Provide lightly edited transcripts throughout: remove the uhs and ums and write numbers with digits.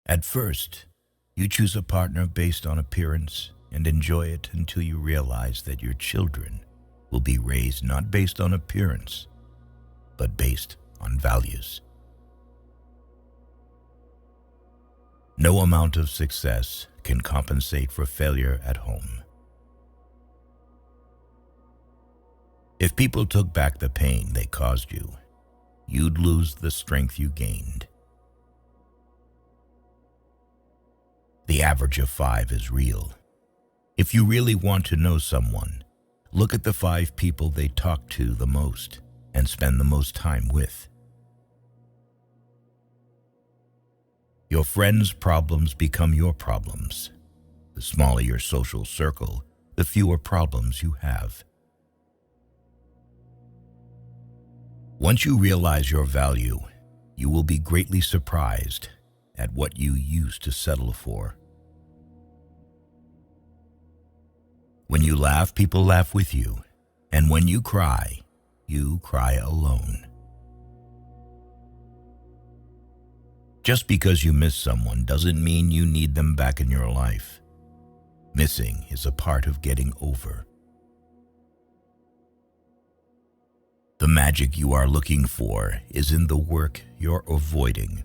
At first, you choose a partner based on appearance and enjoy it until you realize that your children will be raised not based on appearance, but based on values. No amount of success can compensate for failure at home. If people took back the pain they caused you, you'd lose the strength you gained. The average of 5 is real. If you really want to know someone, look at the 5 people they talk to the most and spend the most time with. Your friends' problems become your problems. The smaller your social circle, the fewer problems you have. Once you realize your value, you will be greatly surprised at what you used to settle for. When you laugh, people laugh with you, and when you cry alone. Just because you miss someone doesn't mean you need them back in your life. Missing is a part of getting over. The magic you are looking for is in the work you're avoiding.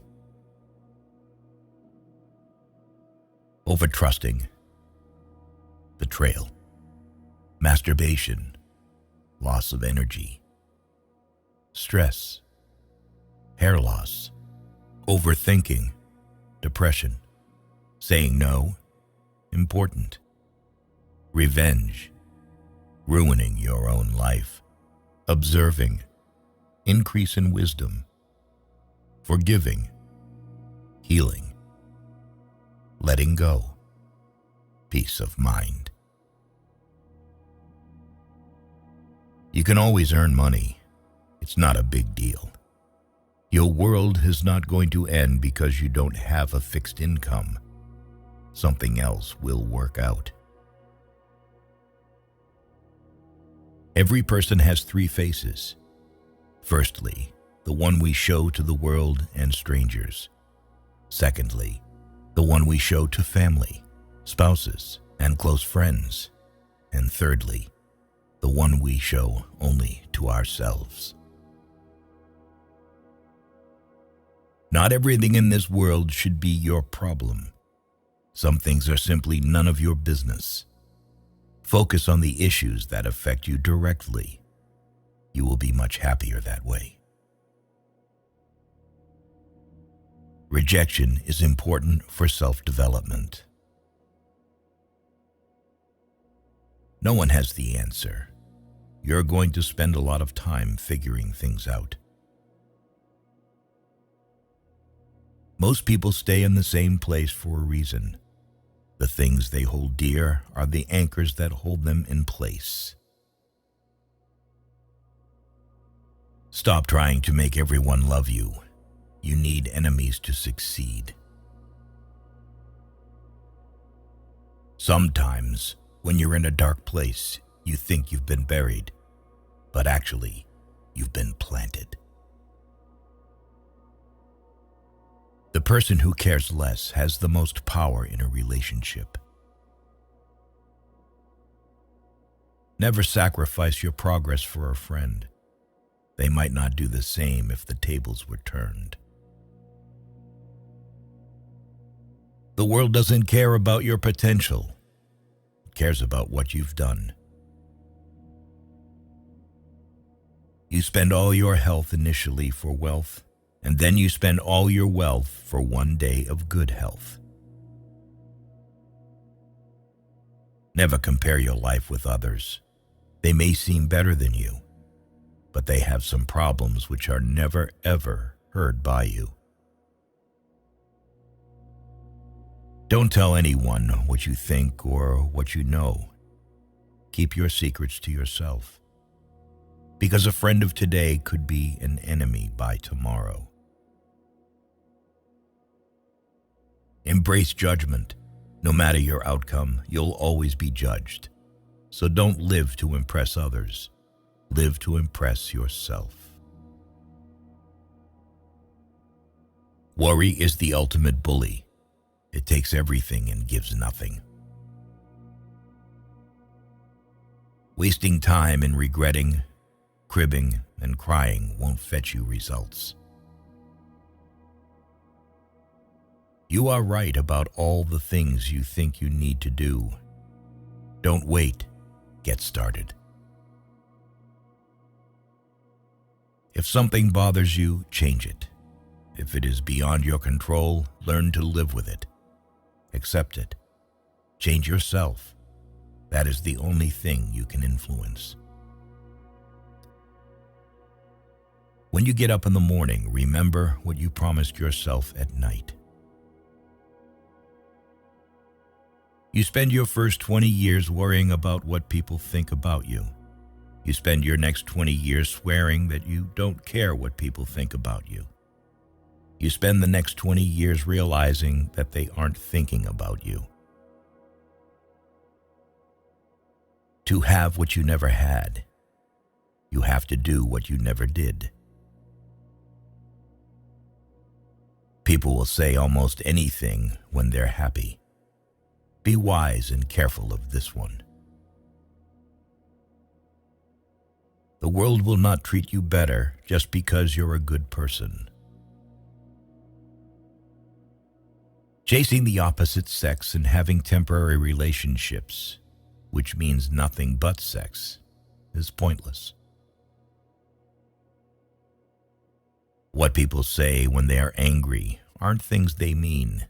Overtrusting, betrayal, masturbation, loss of energy, stress, hair loss, overthinking, depression, saying no, important, revenge, ruining your own life, observing, increase in wisdom, forgiving, healing, letting go, peace of mind. You can always earn money. It's not a big deal. Your world is not going to end because you don't have a fixed income. Something else will work out. Every person has 3 faces. Firstly, the one we show to the world and strangers. Secondly, the one we show to family, spouses, and close friends. And thirdly, the one we show only to ourselves. Not everything in this world should be your problem. Some things are simply none of your business. Focus on the issues that affect you directly. You will be much happier that way. Rejection is important for self-development. No one has the answer. You're going to spend a lot of time figuring things out. Most people stay in the same place for a reason. The things they hold dear are the anchors that hold them in place. Stop trying to make everyone love you. You need enemies to succeed. Sometimes, when you're in a dark place, you think you've been buried, but actually, you've been planted. The person who cares less has the most power in a relationship. Never sacrifice your progress for a friend. They might not do the same if the tables were turned. The world doesn't care about your potential. It cares about what you've done. You spend all your health initially for wealth, and then you spend all your wealth for one day of good health. Never compare your life with others. They may seem better than you, but they have some problems which are never ever heard by you. Don't tell anyone what you think or what you know. Keep your secrets to yourself, because a friend of today could be an enemy by tomorrow. Embrace judgment. No matter your outcome, you'll always be judged. So don't live to impress others. Live to impress yourself. Worry is the ultimate bully. It takes everything and gives nothing. Wasting time in regretting, cribbing, and crying won't fetch you results. You are right about all the things you think you need to do. Don't wait. Get started. If something bothers you, change it. If it is beyond your control, learn to live with it. Accept it. Change yourself. That is the only thing you can influence. When you get up in the morning, remember what you promised yourself at night. You spend your first 20 years worrying about what people think about you. You spend your next 20 years swearing that you don't care what people think about you. You spend the next 20 years realizing that they aren't thinking about you. To have what you never had, you have to do what you never did. People will say almost anything when they're happy. Be wise and careful of this one. The world will not treat you better just because you're a good person. Chasing the opposite sex and having temporary relationships, which means nothing but sex, is pointless. What people say when they are angry aren't things they mean.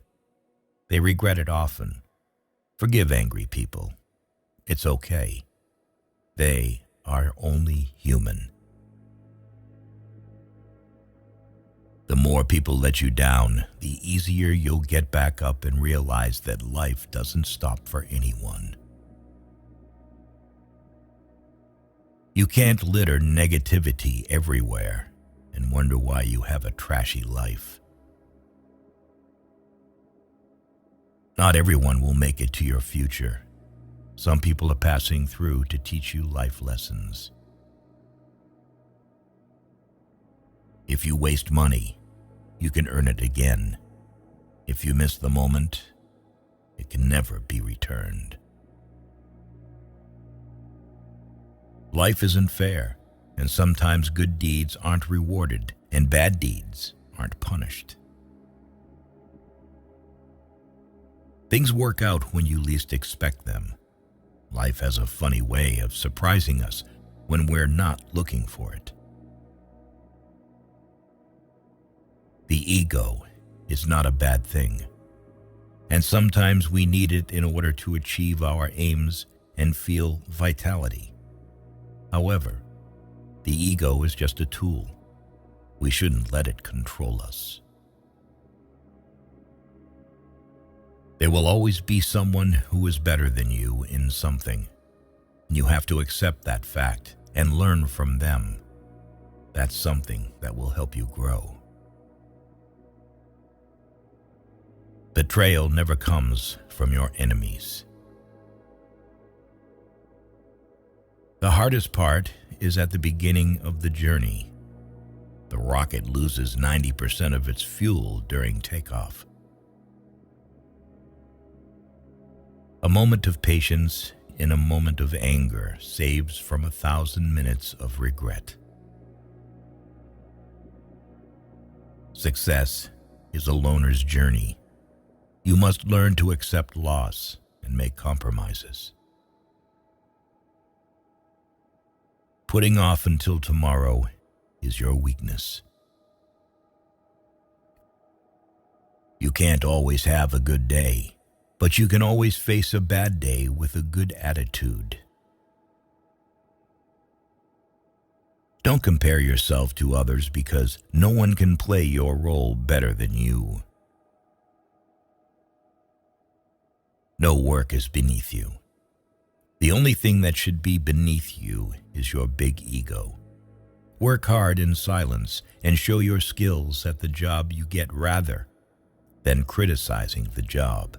They regret it often. Forgive angry people. It's okay. They are only human. The more people let you down, the easier you'll get back up and realize that life doesn't stop for anyone. You can't litter negativity everywhere and wonder why you have a trashy life. Not everyone will make it to your future. Some people are passing through to teach you life lessons. If you waste money, you can earn it again. If you miss the moment, it can never be returned. Life isn't fair, and sometimes good deeds aren't rewarded, and bad deeds aren't punished. Things work out when you least expect them. Life has a funny way of surprising us when we're not looking for it. The ego is not a bad thing, and sometimes we need it in order to achieve our aims and feel vitality. However, the ego is just a tool. We shouldn't let it control us. There will always be someone who is better than you in something. You have to accept that fact and learn from them. That's something that will help you grow. Betrayal never comes from your enemies. The hardest part is at the beginning of the journey. The rocket loses 90% of its fuel during takeoff. A moment of patience in a moment of anger saves from 1,000 minutes of regret. Success is a loner's journey. You must learn to accept loss and make compromises. Putting off until tomorrow is your weakness. You can't always have a good day, but you can always face a bad day with a good attitude. Don't compare yourself to others because no one can play your role better than you. No work is beneath you. The only thing that should be beneath you is your big ego. Work hard in silence and show your skills at the job you get rather than criticizing the job.